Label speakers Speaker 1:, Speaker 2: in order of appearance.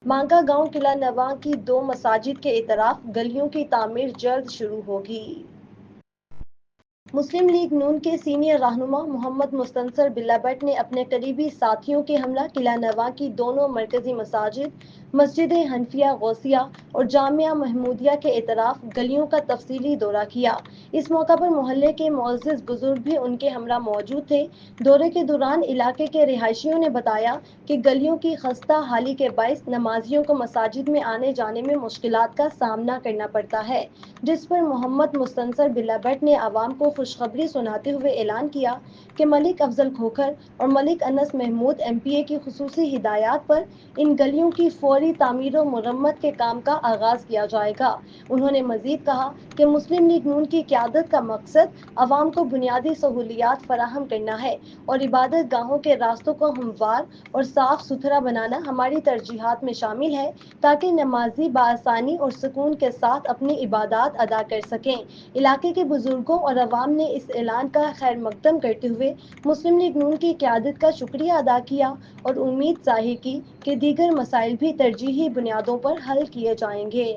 Speaker 1: مانگا گاؤں قلعہ نواں کی 2 مساجد کے اطراف گلیوں کی تعمیر جلد شروع ہوگی۔ مسلم لیگ نون کے سینئر رہنما محمد مستنصر بلّہ بٹ نے اپنے قریبی ساتھیوں کے ہمراہ قلعہ نواں کی دونوں مرکزی مساجد مسجد حنفیہ غوثیہ اور جامعہ محمودیہ کے اطراف گلیوں کا تفصیلی دورہ کیا۔ اس موقع پر محلے کے معزز بزرگ بھی ان کے ہمراہ موجود تھے۔ دورے کے دوران علاقے کے رہائشیوں نے بتایا کہ گلیوں کی خستہ حالی کے باعث نمازیوں کو مساجد میں آنے جانے میں مشکلات کا سامنا کرنا پڑتا ہے، جس پر محمد مستنصر بلّہ بٹ نے عوام کو خوشخبری سناتے ہوئے اعلان کیا کہ ملک افضل کھوکھر اور ملک انس محمود ایم پی اے کی خصوصی ہدایات پر ان گلیوں کی فوری تعمیر و مرمت کے کام کا آغاز کیا جائے گا۔ انہوں نے مزید کہا کہ مسلم لیگ نون کی قیادت کا مقصد عوام کو بنیادی سہولیات فراہم کرنا ہے اور عبادت گاہوں کے راستوں کو ہموار اور صاف ستھرا بنانا ہماری ترجیحات میں شامل ہے تاکہ نمازی بآسانی اور سکون کے ساتھ اپنی عبادات ادا کر سکیں۔ علاقے کے بزرگوں اور عوام نے اس اعلان کا خیر مقدم کرتے ہوئے مسلم لیگ نون کی قیادت کا شکریہ ادا کیا اور امید ظاہر کی کہ دیگر مسائل بھی ترجیحی بنیادوں پر حل کیے جائیں گے۔